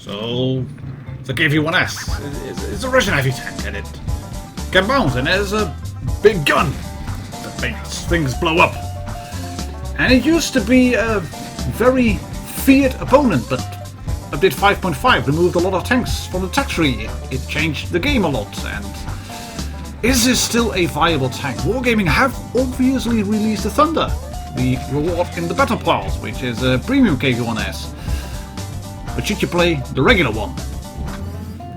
So the KV-1S is a Russian heavy tank, and it can bounce, and it has a big gun that makes things blow up. And it used to be a very feared opponent, but update 5.5 removed a lot of tanks from the tech tree. It changed the game a lot, and is this still a viable tank? Wargaming have obviously released the Thunder, the reward in the Battle Pass, which is a premium KV-1S. But should you play the regular one?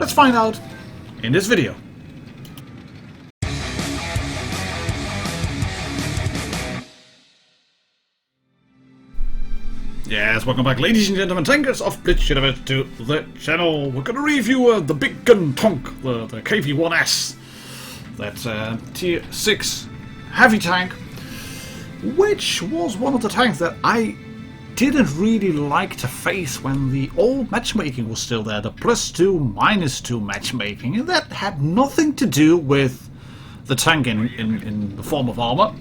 Let's find out in this video. Yes, welcome back, ladies and gentlemen, tankers of Blitz to the channel. We're gonna review the big gun tank, the KV-1S. That's a tier 6 heavy tank, which was one of the tanks that I didn't really like to face when the old matchmaking was still there, the +2, -2 matchmaking, and that had nothing to do with the tank in the form of armor.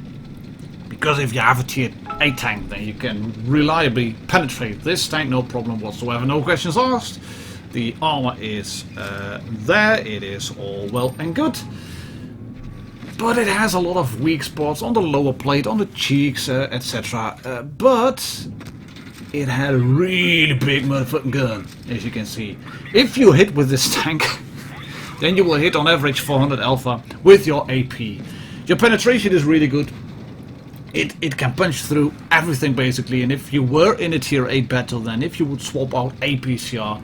Because if you have a tier 8 tank, then you can reliably penetrate this tank, no problem whatsoever, no questions asked. The armor is there, it is all well and good. But it has a lot of weak spots on the lower plate, on the cheeks, etc. But it had a really big motherfucking gun, as you can see. If you hit with this tank, then you will hit on average 400 alpha with your AP. Your penetration is really good. It can punch through everything basically, and if you were in a tier 8 battle, then if you would swap out APCR,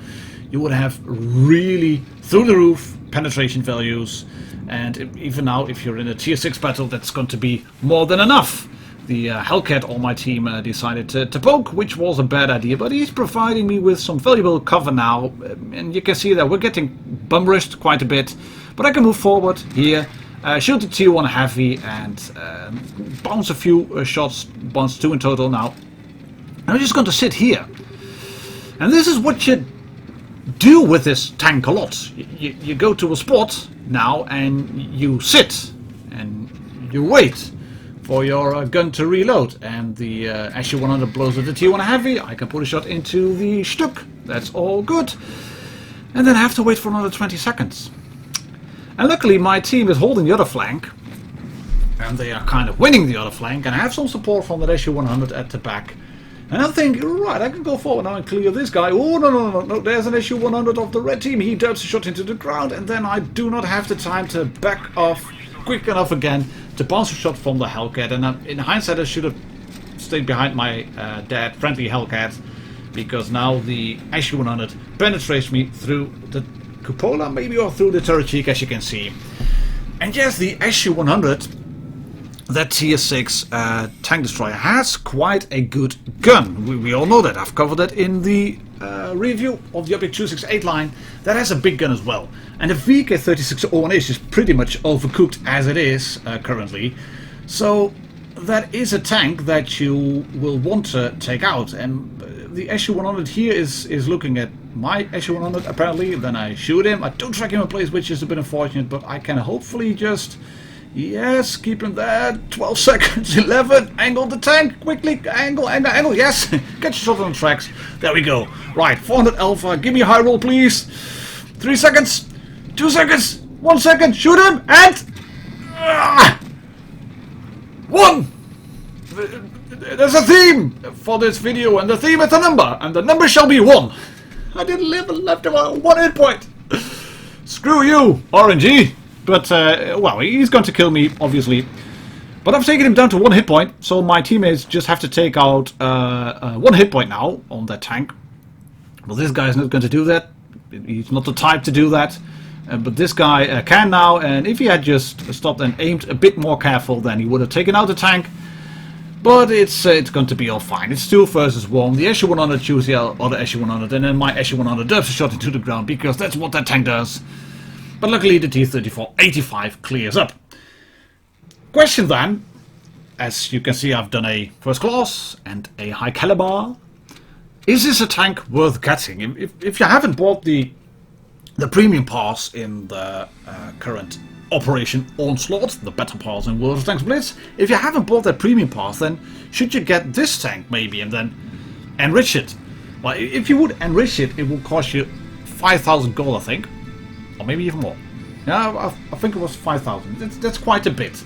you would have really through the roof penetration values. And even now, if you're in a tier 6 battle, that's going to be more than enough. The Hellcat on my team decided to poke, which was a bad idea, but he's providing me with some valuable cover now, and you can see that we're getting bum rushed quite a bit, but I can move forward here. Shoot the tier 1 heavy and bounce a few shots, bounce 2 in total now. I'm just going to sit here. And this is what you do with this tank a lot. You go to a spot now and you sit and you wait for your gun to reload. And the SU-100 blows with the tier 1 heavy. I can put a shot into the Stuck. That's all good. And then I have to wait for another 20 seconds. And luckily my team is holding the other flank, and they are kind of winning the other flank, and I have some support from the SU-100 at the back. And I think, right, I can go forward now and clear this guy. Oh, no, there's an SU-100 of the red team. He dubs a shot into the ground, and then I do not have the time to back off quick enough again to bounce a shot from the Hellcat. And in hindsight, I should have stayed behind my dead friendly Hellcat, because now the SU-100 penetrates me through the cupola, maybe, or through the turret cheek, as you can see. And yes, the SU-100, that tier 6 tank destroyer, has quite a good gun. We all know that. I've covered that in the review of the Object 268 line. That has a big gun as well. And the VK3601 is pretty much overcooked as it is currently. So that is a tank that you will want to take out. And the SU-100 here is looking at my SU-100 apparently. Then I shoot him. I don't track him in place, which is a bit unfortunate, but I can hopefully just, yes, keep him there. 12 seconds, 11, angle the tank, quickly, angle, yes, get your shot on the tracks. There we go. Right, 400 alpha, give me a high roll please. 3 seconds, 2 seconds, 1 second, shoot him, and 1! There's a theme for this video, and the theme is a number, and the number shall be 1. I didn't live and left him on 1 hit point. Screw you, RNG. But, well, he's going to kill me, obviously. But I've taken him down to 1 hit point, so my teammates just have to take out 1 hit point now on that tank. Well, this guy is not going to do that. He's not the type to do that. But this guy can now, and if he had just stopped and aimed a bit more careful, then he would have taken out the tank. But it's going to be all fine. It's 2 versus 1. The SU-100 shoots the other SU-100, and then my SU-100 dubs a shot into the ground, because that's what that tank does. But luckily the T-34-85 clears up. Question then, as you can see, I've done a first class and a high caliber. Is this a tank worth getting? If you haven't bought the premium pass in the current Operation Onslaught, the battle pass in World of Tanks Blitz, if you haven't bought that premium pass, then should you get this tank maybe and then enrich it? Well, if you would enrich it, it will cost you 5,000 gold, I think. Or maybe even more. Yeah, I think it was 5,000. That's quite a bit.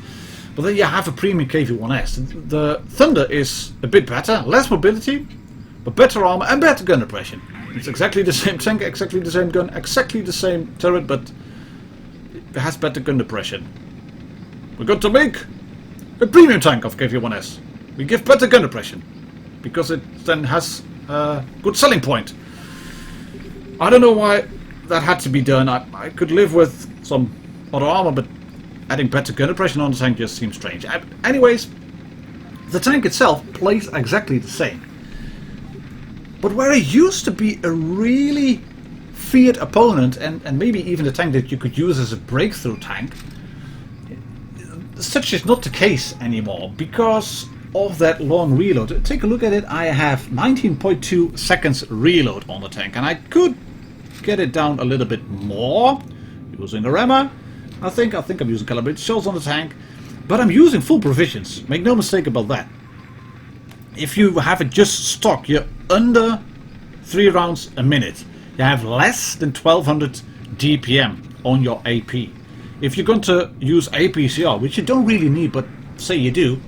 But then you have a premium KV-1S. The Thunder is a bit better, less mobility, but better armor and better gun depression. It's exactly the same tank, exactly the same gun, exactly the same turret, but it has better gun depression. We're going to make a premium tank of KV-1S. We give better gun depression, because it then has a good selling point. I don't know why that had to be done. I could live with some other armor, but adding better gun depression on the tank just seems strange. Anyways, the tank itself plays exactly the same. But where it used to be a really feared opponent, and maybe even a tank that you could use as a breakthrough tank, such is not the case anymore because of that long reload. Take a look at it. I have 19.2 seconds reload on the tank, and I could get it down a little bit more using a rammer. I think I'm using calibrated shells on the tank, but I'm using full provisions. Make no mistake about that. If you have it just stock, you're under 3 rounds a minute. You have less than 1200 DPM on your AP. If you're going to use APCR, which you don't really need, but say you do,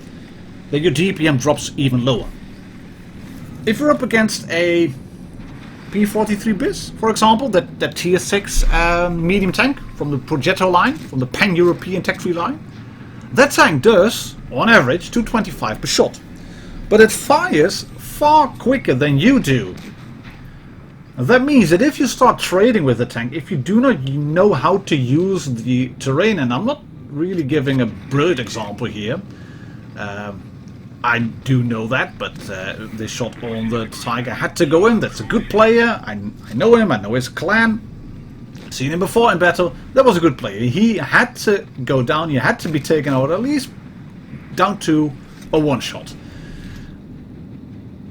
then your DPM drops even lower. If you're up against a P43 BIS, for example, that tier 6 medium tank from the Progetto line, from the pan-European tech tree line, that tank does, on average, 225 per shot. But it fires far quicker than you do. That means that if you start trading with the tank, if you do not know how to use the terrain, and I'm not really giving a brilliant example here, I do know that, but this shot on the Tiger had to go in. That's a good player. I know him, I know his clan. Seen him before in battle. That was a good player. He had to go down, he had to be taken out at least down to a one-shot.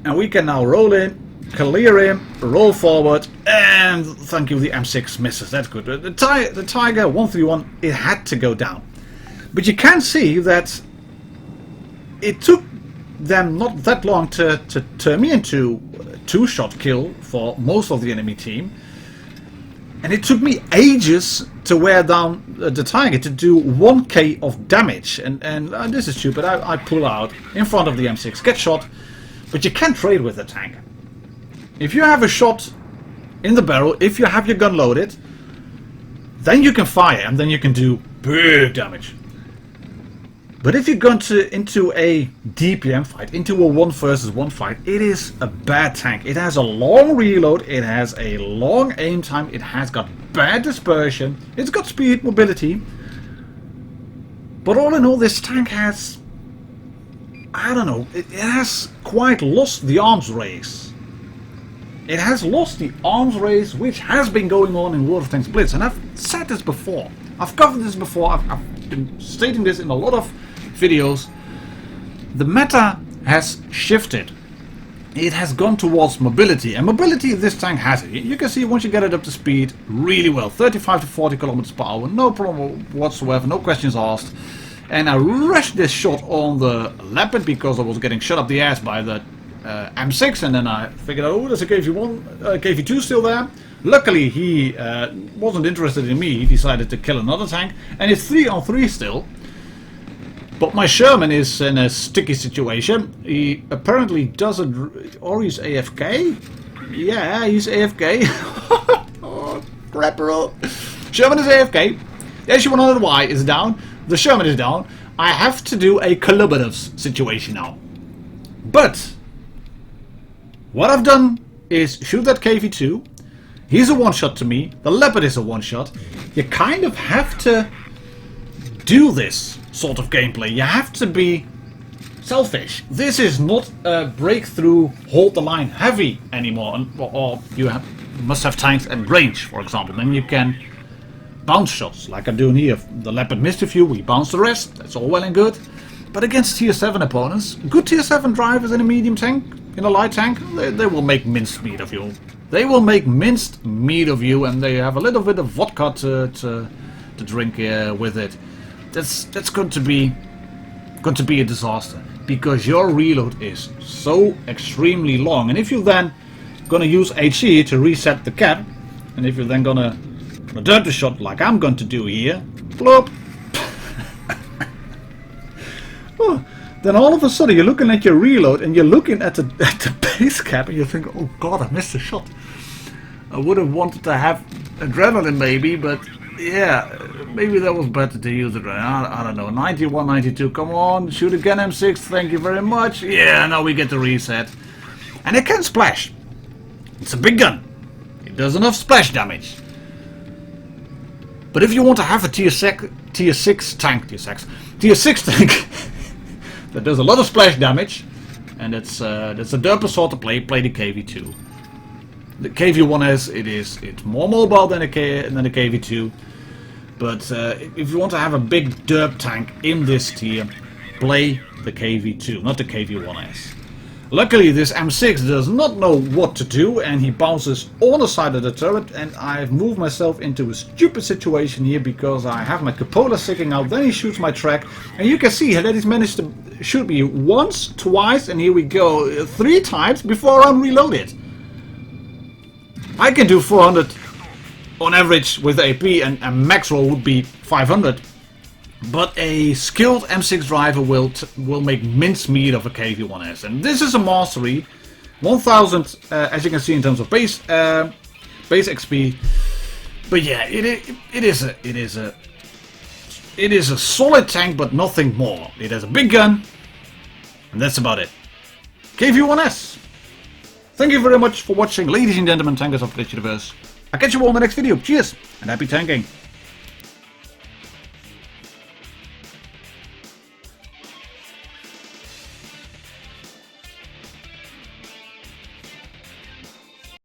And we can now roll in, clear him, roll forward, and thank you, the M6 misses. That's good. The Tiger 131, it had to go down. But you can see that it took them not that long to turn me into a 2-shot kill for most of the enemy team. And it took me ages to wear down the Tiger to do 1k of damage. And this is stupid. I pull out in front of the M6, get shot. But you can trade with the tank. If you have a shot in the barrel, if you have your gun loaded, then you can fire and then you can do big damage. But if you go into a DPM fight, into a 1 versus 1 fight, it is a bad tank. It has a long reload, it has a long aim time, it has got bad dispersion, it's got speed, mobility. But all in all, this tank has, I don't know, it has quite lost the arms race. It has lost the arms race which has been going on in World of Tanks Blitz. And I've said this before. I've covered this before. I've been stating this in a lot of videos. The meta has shifted. It has gone towards mobility. And mobility, this tank has it. You can see once you get it up to speed really well. 35 to 40 kilometers per hour. No problem whatsoever. No questions asked. And I rushed this shot on the Leopard because I was getting shot up the ass by the M6, and then I figured out, oh, there's a KV2 still there. Luckily, he wasn't interested in me. He decided to kill another tank, and it's 3-on-3 still. But my Sherman is in a sticky situation. He apparently doesn't, or he's AFK. Yeah, he's AFK. Oh, crap, bro. Sherman is AFK. The SU-100Y is down. The Sherman is down. I have to do a collaborative situation now. But what I've done is shoot that KV2. He's a one-shot to me. The Leopard is a one-shot. You kind of have to do this sort of gameplay. You have to be selfish. This is not a breakthrough, hold the line heavy anymore. Or you must have tanks at range, for example. Then you can bounce shots, like I'm doing here. The Leopard missed a few, we bounced the rest. That's all well and good. But against tier 7 opponents, good tier 7 drivers in a medium tank, in a light tank, they will make minced meat of you. They will make minced meat of you, and they have a little bit of vodka to drink with it. That's going to be a disaster, because your reload is so extremely long. And if you're then going to use HE to reset the cap, and if you're then gonna dirt the shot like I'm going to do here, plop. Oh, then all of a sudden you're looking at your reload and you're looking at the base cap and you think, oh god, I missed a shot. I would have wanted to have adrenaline maybe, but yeah, maybe that was better to use adrenaline. I don't know. 91, 92, come on, shoot again M6, thank you very much. Yeah, now we get the reset. And it can splash. It's a big gun. It does enough splash damage. But if you want to have a tier 6 tank that does a lot of splash damage, and that's a derper sort of play the KV-2. The KV-1S, it's more mobile than the KV-2, but if you want to have a big derp tank in this tier, play the KV-2, not the KV-1S. Luckily this M6 does not know what to do, and he bounces on the side of the turret, and I've moved myself into a stupid situation here because I have my cupola sticking out, then he shoots my track, and you can see that he's managed to shoot me once, twice, and here we go, 3 times before I'm reloaded. I can do 400 on average with AP, and max roll would be 500. But a skilled M6 driver will make mincemeat of a KV-1S, and this is a mastery. 1000, as you can see in terms of base XP. But yeah, it is a solid tank, but nothing more. It has a big gun, and that's about it. KV-1S. Thank you very much for watching, ladies and gentlemen, tankers of Glitch Universe. I'll catch you all in the next video. Cheers, and happy tanking.